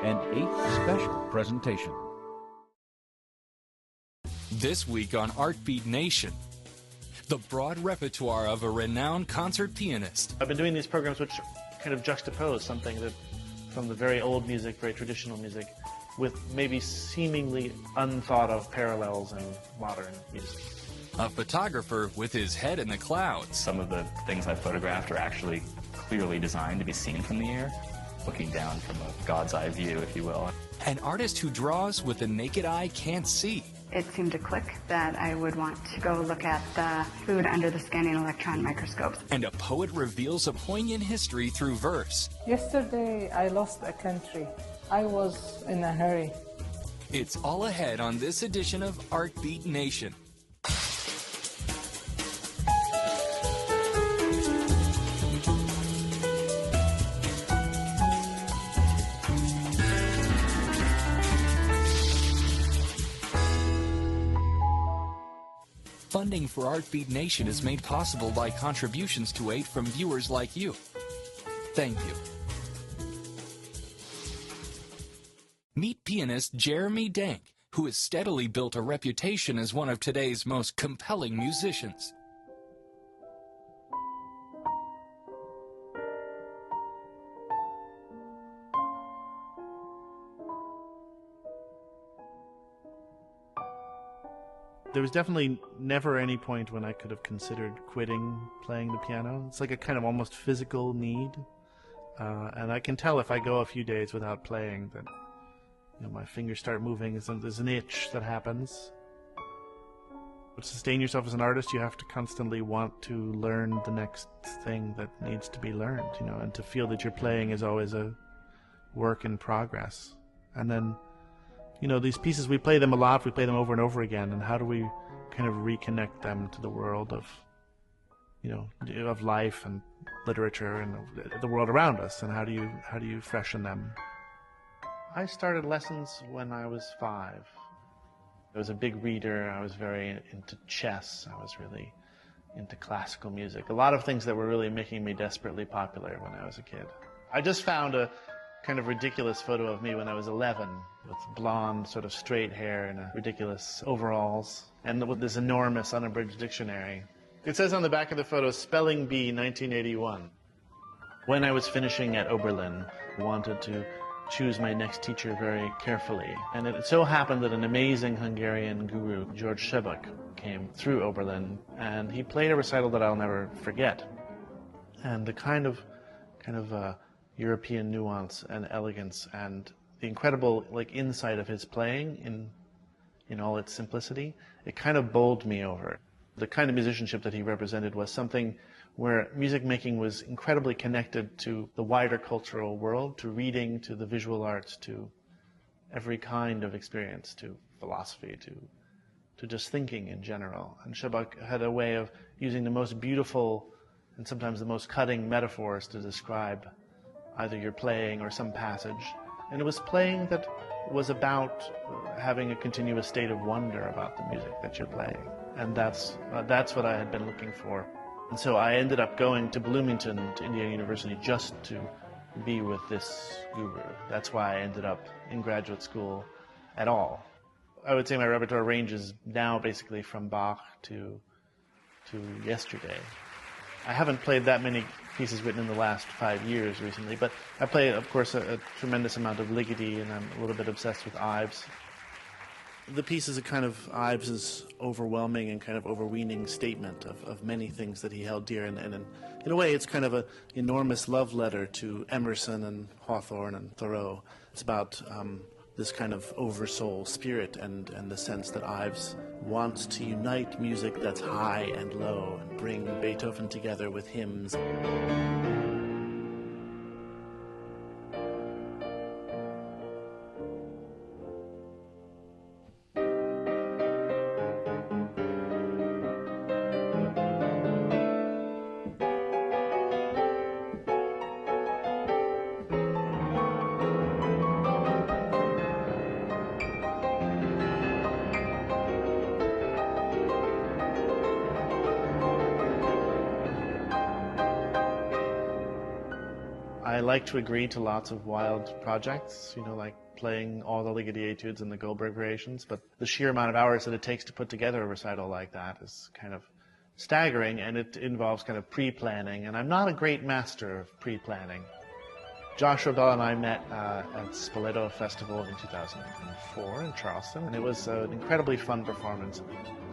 and 8th special presentation. This week on Artbeat Nation, the broad repertoire of a renowned concert pianist. I've been doing these programs which kind of juxtapose something that from the very old music, very traditional music, with maybe seemingly unthought of parallels in modern music. A photographer with his head in the clouds. Some of the things I photographed are actually clearly designed to be seen from the air, looking down from a God's eye view, if you will. An artist who draws with the naked eye can't see. It seemed to click that I would want to go look at the food under the scanning electron microscopes. And a poet reveals a poignant history through verse. Yesterday I lost a country. I was in a hurry. It's all ahead on this edition of Artbeat Nation. Funding for Artbeat Nation is made possible by contributions to aid from viewers like you. Thank you. Meet pianist Jeremy Dank, who has steadily built a reputation as one of today's most compelling musicians. There was definitely never any point when I could have considered quitting playing the piano. It's like a kind of almost physical need. And I can tell if I go a few days without playing that my fingers start moving. There's an itch that happens. But to sustain yourself as an artist, you have to constantly want to learn the next thing that needs to be learned, and to feel that your playing is always a work in progress. And then these pieces, we play them a lot, we play them over and over again, and how do we kind of reconnect them to the world of, of life and literature and the world around us, and how do you freshen them? I started lessons when I was 5. I was a big reader, I was very into chess, I was really into classical music, a lot of things that were really making me desperately popular when I was a kid. I just found a kind of ridiculous photo of me when I was 11 with blonde sort of straight hair and ridiculous overalls and with this enormous unabridged dictionary. It says on the back of the photo, Spelling Bee 1981. When I was finishing at Oberlin, I wanted to choose my next teacher very carefully, and it so happened that an amazing Hungarian guru, George Sebek, came through Oberlin, and he played a recital that I'll never forget. And the kind of European nuance and elegance and the incredible insight of his playing in all its simplicity, it kind of bowled me over. The kind of musicianship that he represented was something where music making was incredibly connected to the wider cultural world, to reading, to the visual arts, to every kind of experience, to philosophy, to just thinking in general. And Sebek had a way of using the most beautiful and sometimes the most cutting metaphors to describe either your playing or some passage. And it was playing that was about having a continuous state of wonder about the music that you're playing. And that's what I had been looking for. And so I ended up going to Bloomington, to Indiana University, just to be with this guru. That's why I ended up in graduate school at all. I would say my repertoire ranges now basically from Bach to yesterday. I haven't played that many pieces written in the last 5 years recently, but I play, of course, a tremendous amount of Ligeti, and I'm a little bit obsessed with Ives. The piece is a kind of Ives' overwhelming and kind of overweening statement of many things that he held dear, and in a way it's kind of an enormous love letter to Emerson and Hawthorne and Thoreau. It's about this kind of oversoul spirit and the sense that Ives wants to unite music that's high and low and bring Beethoven together with hymns. like to agree to lots of wild projects, like playing all the Ligeti etudes and the Goldberg variations, but the sheer amount of hours that it takes to put together a recital like that is kind of staggering, and it involves kind of pre-planning, and I'm not a great master of pre-planning. Josh Rodell and I met at Spoleto Festival in 2004 in Charleston, and it was an incredibly fun performance.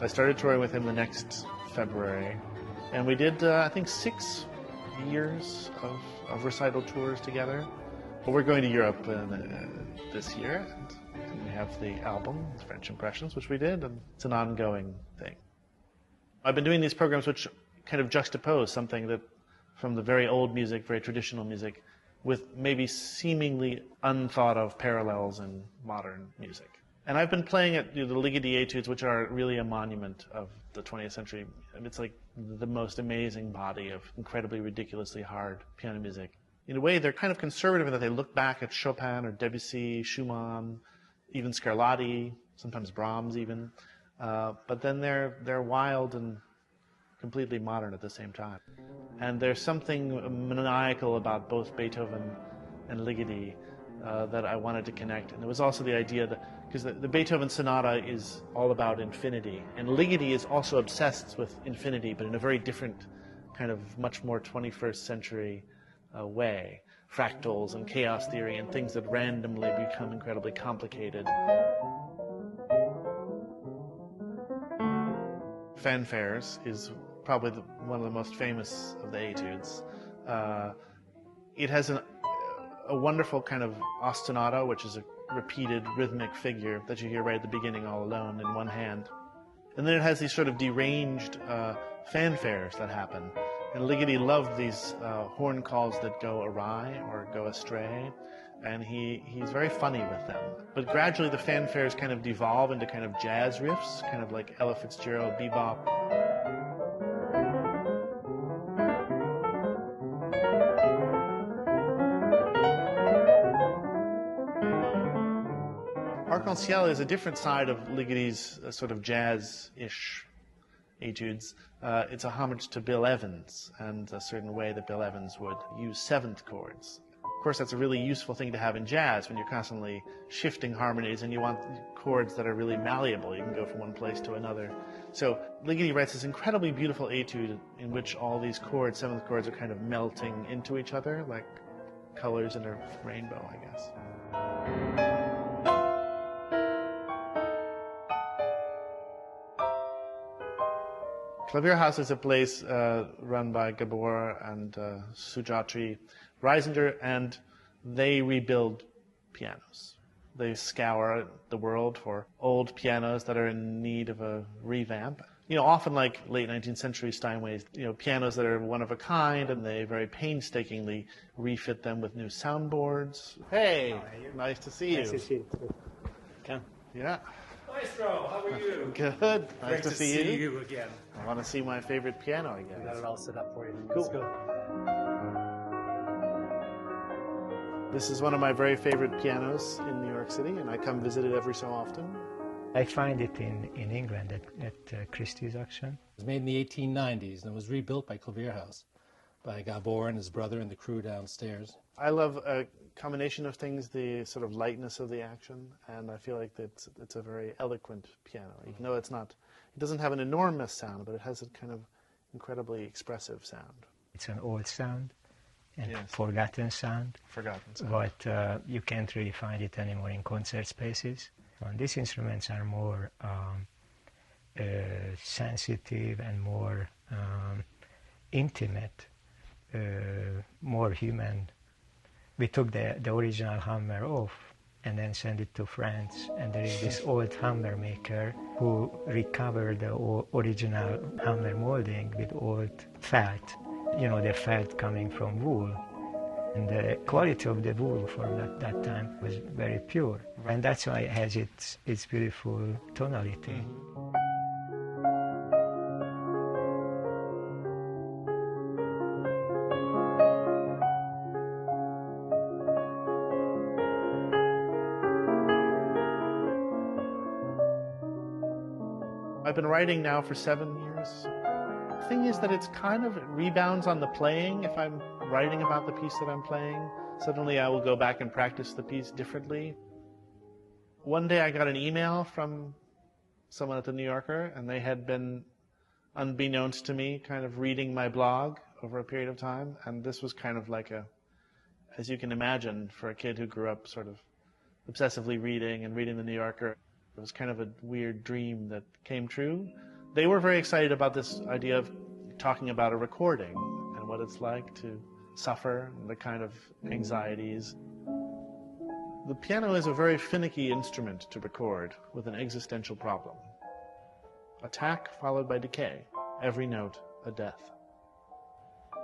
I started touring with him the next February, and we did, I think, 6 years of recital tours together. But we're going to Europe this year, and we have the album, French Impressions, which we did, and it's an ongoing thing. I've been doing these programs which kind of juxtapose something that from the very old music, very traditional music, with maybe seemingly unthought of parallels in modern music. And I've been playing at the Ligeti etudes, which are really a monument of the 20th century. It's like the most amazing body of incredibly ridiculously hard piano music. In a way, they're kind of conservative in that they look back at Chopin or Debussy, Schumann, even Scarlatti, sometimes Brahms even. But then they're wild and completely modern at the same time. And there's something maniacal about both Beethoven and Ligeti that I wanted to connect. And there was also the idea that, because the Beethoven sonata is all about infinity, and Ligeti is also obsessed with infinity, but in a very different kind of much more 21st century way. Fractals and chaos theory and things that randomly become incredibly complicated. Fanfares is probably one of the most famous of the etudes. It has a wonderful kind of ostinato, which is a repeated rhythmic figure that you hear right at the beginning all alone in one hand. And then it has these sort of deranged fanfares that happen. And Ligeti loved these horn calls that go awry or go astray, and he's very funny with them. But gradually the fanfares kind of devolve into kind of jazz riffs, kind of like Ella Fitzgerald bebop. Arc-en-Ciel is a different side of Ligeti's sort of jazz-ish etudes. It's a homage to Bill Evans and a certain way that Bill Evans would use seventh chords. Of course, that's a really useful thing to have in jazz when you're constantly shifting harmonies and you want chords that are really malleable. You can go from one place to another. So Ligeti writes this incredibly beautiful etude in which all these chords, seventh chords, are kind of melting into each other like colors in a rainbow, I guess. Klavierhaus is a place run by Gabor and Sujatri Reisinger, and they rebuild pianos. They scour the world for old pianos that are in need of a revamp. Often like late 19th century Steinways, pianos that are one of a kind, and they very painstakingly refit them with new soundboards. Hey, nice to see you. Nice to see you. Come. Yeah. Maestro, how are you? Good. Nice Great to see you again. I want to see my favorite piano again. Got it all set up for you. Cool. Let's go. This is one of my very favorite pianos in New York City, and I come visit it every so often. I find it in England at Christie's auction. It was made in the 1890s and it was rebuilt by Klavierhaus, by Gabor and his brother and the crew downstairs. I love a combination of things, the sort of lightness of the action, and I feel like it's a very eloquent piano, even though it doesn't have an enormous sound, but it has a kind of incredibly expressive sound. It's an old sound and Yes. forgotten sound, But but you can't really find it anymore in concert spaces. And these instruments are more sensitive and more intimate, more human. We took the original hammer off and then sent it to France, and there is this old hammer maker who recovered the original hammer molding with old felt, the felt coming from wool. And the quality of the wool from that time was very pure, and that's why it has its beautiful tonality. I've been writing now for 7 years. The thing is that it's kind of, it rebounds on the playing. If I'm writing about the piece that I'm playing, suddenly I will go back and practice the piece differently. One day I got an email from someone at the New Yorker, and they had been, unbeknownst to me, kind of reading my blog over a period of time, and this was kind of like a, as you can imagine, for a kid who grew up sort of obsessively reading and reading the New Yorker, it was kind of a weird dream that came true. They were very excited about this idea of talking about a recording and what it's like to suffer and the kind of anxieties. The piano is a very finicky instrument to record with an existential problem. Attack followed by decay, every note a death.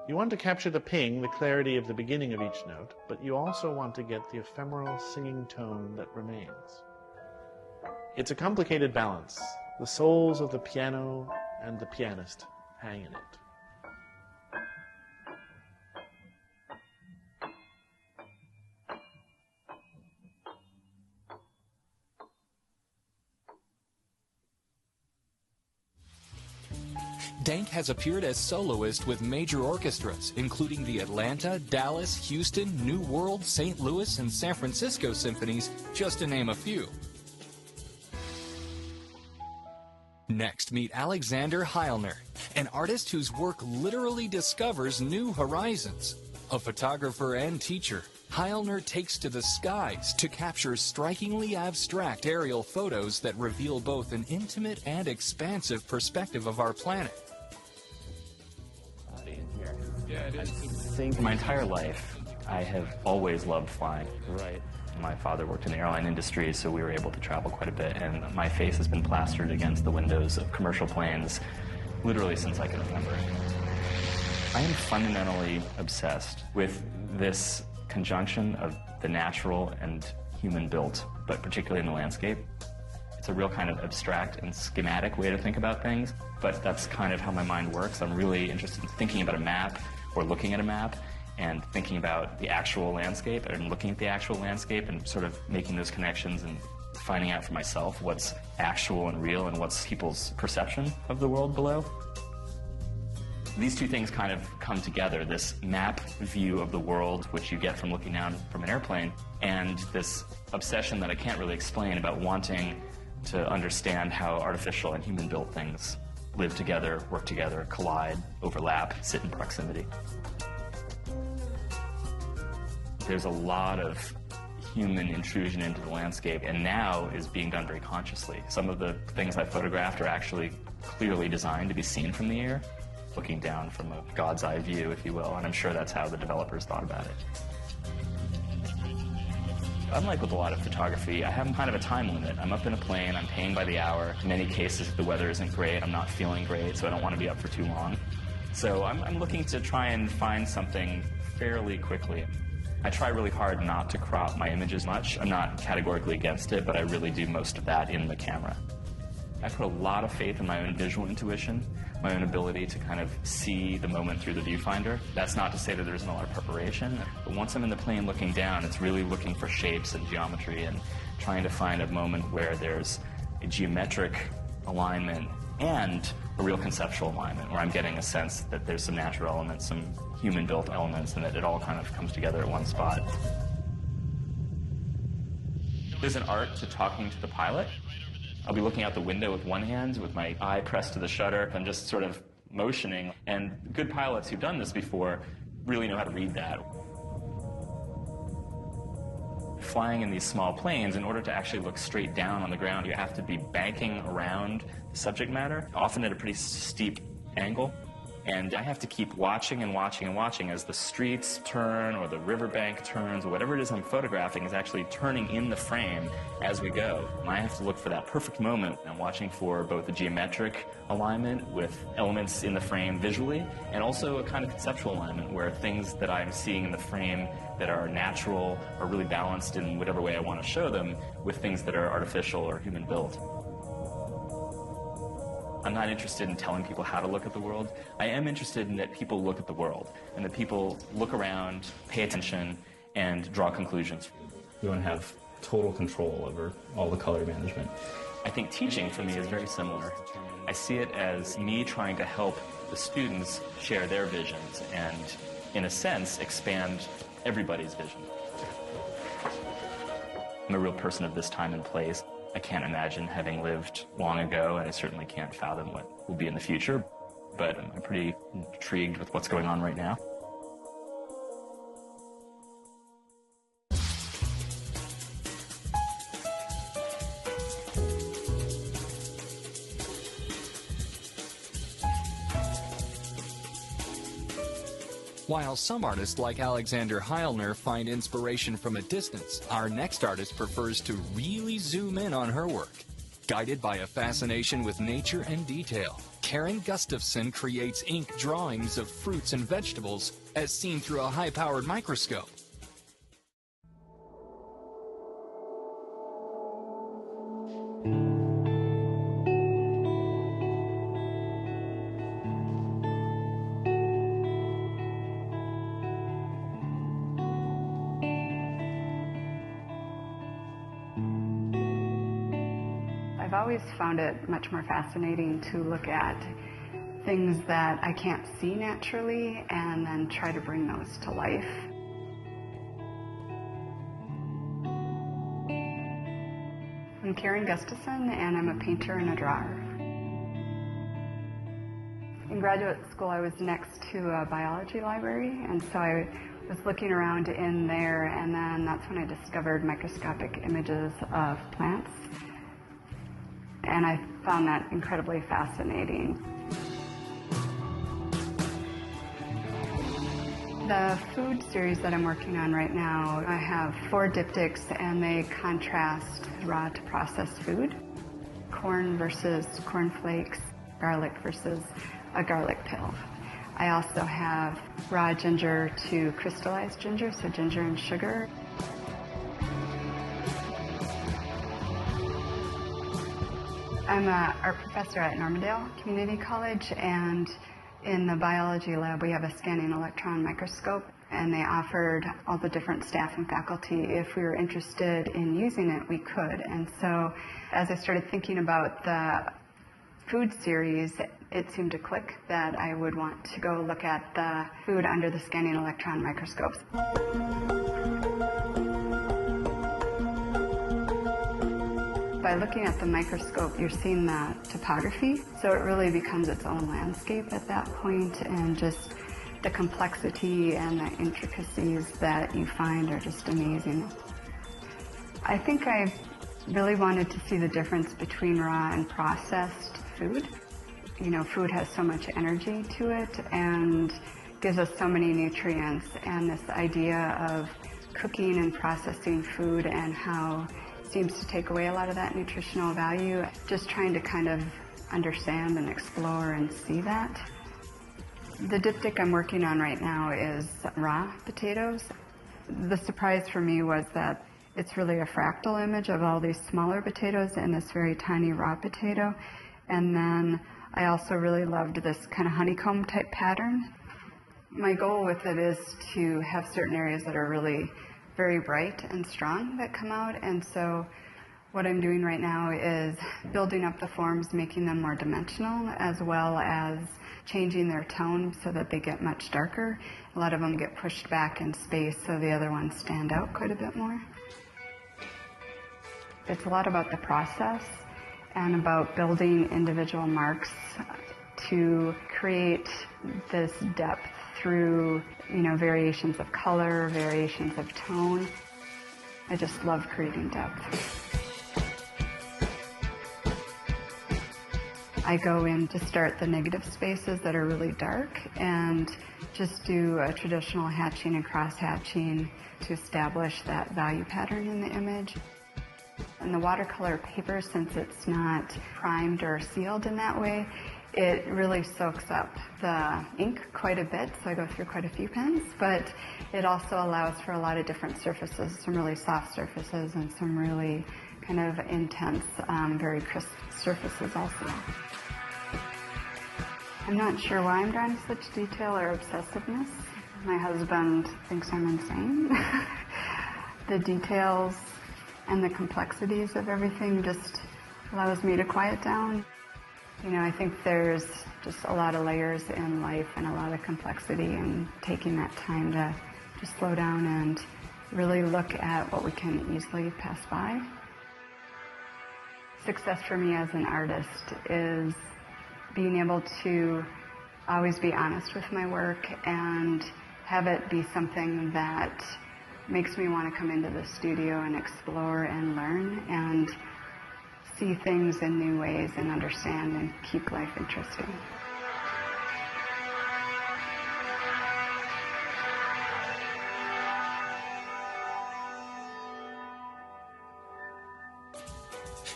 You want to capture the ping, the clarity of the beginning of each note, but you also want to get the ephemeral singing tone that remains. It's a complicated balance. The souls of the piano and the pianist hang in it. Dank has appeared as soloist with major orchestras, including the Atlanta, Dallas, Houston, New World, St. Louis, and San Francisco symphonies, just to name a few. Next, meet Alexander Heilner, an artist whose work literally discovers new horizons. A photographer and teacher, Heilner takes to the skies to capture strikingly abstract aerial photos that reveal both an intimate and expansive perspective of our planet. I think my entire life, I have always loved flying. Right. My father worked in the airline industry, so we were able to travel quite a bit, and my face has been plastered against the windows of commercial planes literally since I can remember. I am fundamentally obsessed with this conjunction of the natural and human-built, but particularly in the landscape. It's a real kind of abstract and schematic way to think about things, but that's kind of how my mind works. I'm really interested in thinking about a map or looking at a map and thinking about the actual landscape and looking at the actual landscape and sort of making those connections and finding out for myself what's actual and real and what's people's perception of the world below. These two things kind of come together, this map view of the world, which you get from looking down from an airplane, and this obsession that I can't really explain about wanting to understand how artificial and human-built things live together, work together, collide, overlap, sit in proximity. There's a lot of human intrusion into the landscape, and now is being done very consciously. Some of the things I photographed are actually clearly designed to be seen from the air, looking down from a God's eye view, if you will, and I'm sure that's how the developers thought about it. Unlike with a lot of photography, I have kind of a time limit. I'm up in a plane, I'm paying by the hour. In many cases, if the weather isn't great, I'm not feeling great, so I don't want to be up for too long. So I'm looking to try and find something fairly quickly. I try really hard not to crop my images much. I'm not categorically against it, but I really do most of that in the camera. I put a lot of faith in my own visual intuition, my own ability to kind of see the moment through the viewfinder. That's not to say that there isn't a lot of preparation, but once I'm in the plane looking down, it's really looking for shapes and geometry and trying to find a moment where there's a geometric alignment and a real conceptual alignment, where I'm getting a sense that there's some natural elements, some human-built elements, and that it all kind of comes together at one spot. There's an art to talking to the pilot. I'll be looking out the window with one hand, with my eye pressed to the shutter, and just sort of motioning. And good pilots who've done this before really know how to read that. Flying in these small planes, in order to actually look straight down on the ground, you have to be banking around the subject matter, often at a pretty steep angle. And I have to keep watching and watching and watching as the streets turn or the riverbank turns or whatever it is I'm photographing is actually turning in the frame as we go. And I have to look for that perfect moment. I'm watching for both a geometric alignment with elements in the frame visually and also a kind of conceptual alignment where things that I'm seeing in the frame that are natural are really balanced in whatever way I want to show them with things that are artificial or human-built. I'm not interested in telling people how to look at the world. I am interested in that people look at the world and that people look around, pay attention, and draw conclusions. We want to have total control over all the color management. I think teaching for me is very similar. I see it as me trying to help the students share their visions and in a sense, expand everybody's vision. I'm a real person of this time and place. I can't imagine having lived long ago, and I certainly can't fathom what will be in the future, but I'm pretty intrigued with what's going on right now. While some artists like Alexander Heilner find inspiration from a distance, our next artist prefers to really zoom in on her work. Guided by a fascination with nature and detail, Karen Gustafson creates ink drawings of fruits and vegetables as seen through a high-powered microscope. I've always found it much more fascinating to look at things that I can't see naturally and then try to bring those to life. I'm Karen Gustafson, and I'm a painter and a drawer. In graduate school, I was next to a biology library, and so I was looking around in there, and then that's when I discovered microscopic images of plants. And I found that incredibly fascinating. The food series that I'm working on right now, I have 4 diptychs, and they contrast raw to processed food. Corn versus cornflakes, garlic versus a garlic pill. I also have raw ginger to crystallized ginger, so ginger and sugar. I'm an art professor at Normandale Community College, and in the biology lab we have a scanning electron microscope, and they offered all the different staff and faculty, if we were interested in using it, we could. And so as I started thinking about the food series, it seemed to click that I would want to go look at the food under the scanning electron microscopes. By looking at the microscope, you're seeing the topography, so it really becomes its own landscape at that point, and just the complexity and the intricacies that you find are just amazing. I think I really wanted to see the difference between raw and processed food. You know, food has so much energy to it and gives us so many nutrients, and this idea of cooking and processing food and how seems to take away a lot of that nutritional value. Just trying to kind of understand and explore and see that. The diptych I'm working on right now is raw potatoes. The surprise for me was that it's really a fractal image of all these smaller potatoes and this very tiny raw potato. And then I also really loved this kind of honeycomb type pattern. My goal with it is to have certain areas that are really very bright and strong that come out, and so what I'm doing right now is building up the forms, making them more dimensional, as well as changing their tone so that they get much darker. A lot of them get pushed back in space, so the other ones stand out quite a bit more. It's a lot about the process and about building individual marks to create this depth through, variations of color, variations of tone. I just love creating depth. I go in to start the negative spaces that are really dark and just do a traditional hatching and cross-hatching to establish that value pattern in the image. And the watercolor paper, since it's not primed or sealed in that way, it really soaks up the ink quite a bit, so I go through quite a few pens, but it also allows for a lot of different surfaces, some really soft surfaces and some really kind of intense, very crisp surfaces also. I'm not sure why I'm drawing such detail or obsessiveness. My husband thinks I'm insane. The details and the complexities of everything just allows me to quiet down. You know, I think there's just a lot of layers in life and a lot of complexity, and taking that time to just slow down and really look at what we can easily pass by. Success for me as an artist is being able to always be honest with my work and have it be something that makes me want to come into the studio and explore and learn and see things in new ways and understand and keep life interesting.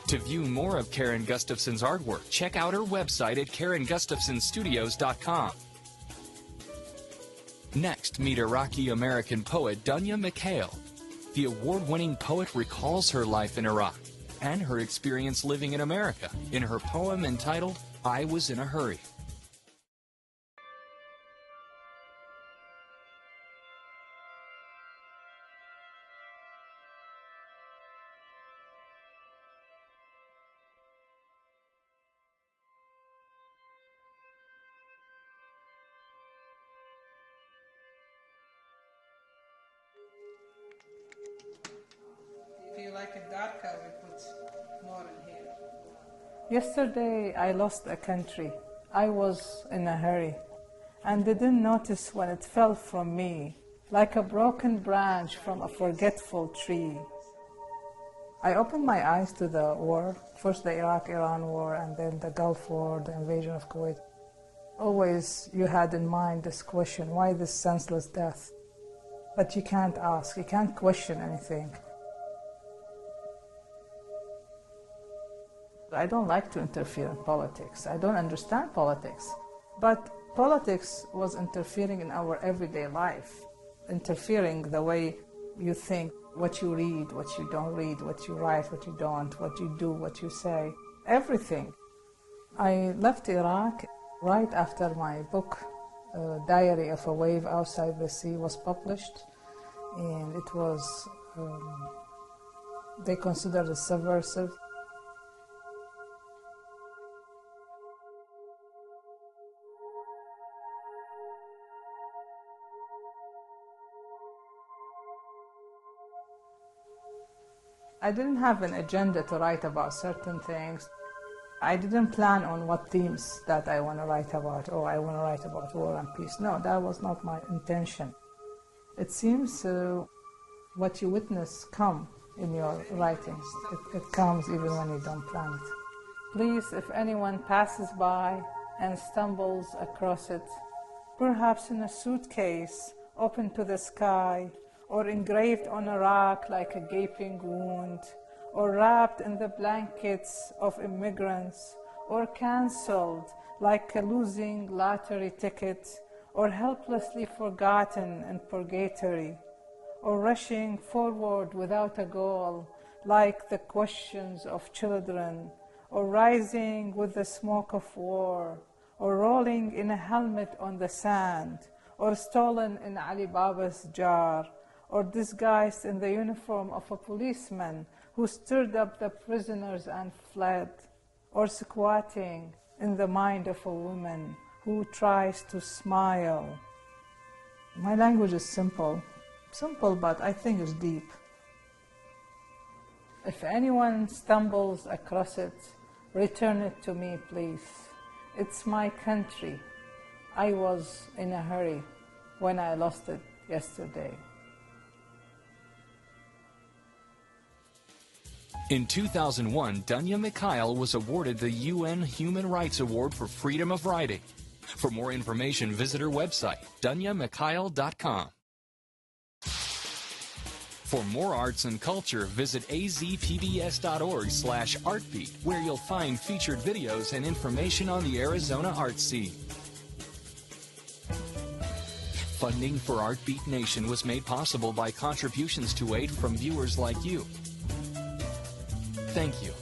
To view more of Karen Gustafson's artwork, check out her website at KarenGustafsonStudios.com. Next, meet Iraqi-American poet Dunya Mikhail. The award-winning poet recalls her life in Iraq and her experience living in America in her poem entitled, I Was in a Hurry. If you like it darker, we put more in here. Yesterday, I lost a country. I was in a hurry and didn't notice when it fell from me, like a broken branch from a forgetful tree. I opened my eyes to the war, first the Iraq-Iran war and then the Gulf War, the invasion of Kuwait. Always you had in mind this question, why this senseless death? But you can't ask, you can't question anything. I don't like to interfere in politics. I don't understand politics. But politics was interfering in our everyday life, interfering the way you think, what you read, what you don't read, what you write, what you don't, what you do, what you say, everything. I left Iraq right after my book, Diary of a Wave Outside the Sea, was published. And it was, they considered it subversive. I didn't have an agenda to write about certain things. I didn't plan on what themes that I want to write about. Oh, I want to write about war and peace. No, that was not my intention. It seems what you witness come in your writings. It comes even when you don't plan it. Please, if anyone passes by and stumbles across it, perhaps in a suitcase open to the sky, or engraved on a rock like a gaping wound, or wrapped in the blankets of immigrants, or cancelled like a losing lottery ticket, or helplessly forgotten in purgatory, or rushing forward without a goal like the questions of children, or rising with the smoke of war, or rolling in a helmet on the sand, or stolen in Ali Baba's jar, or disguised in the uniform of a policeman who stirred up the prisoners and fled, or squatting in the mind of a woman who tries to smile. My language is simple, but I think it's deep. If anyone stumbles across it, return it to me, please. It's my country. I was in a hurry when I lost it yesterday. In 2001, Dunya Mikhail was awarded the UN Human Rights Award for Freedom of Writing. For more information, visit her website, dunyamikhail.com. For more arts and culture, visit azpbs.org/artbeat, where you'll find featured videos and information on the Arizona art scene. Funding for Artbeat Nation was made possible by contributions to aid from viewers like you. Thank you.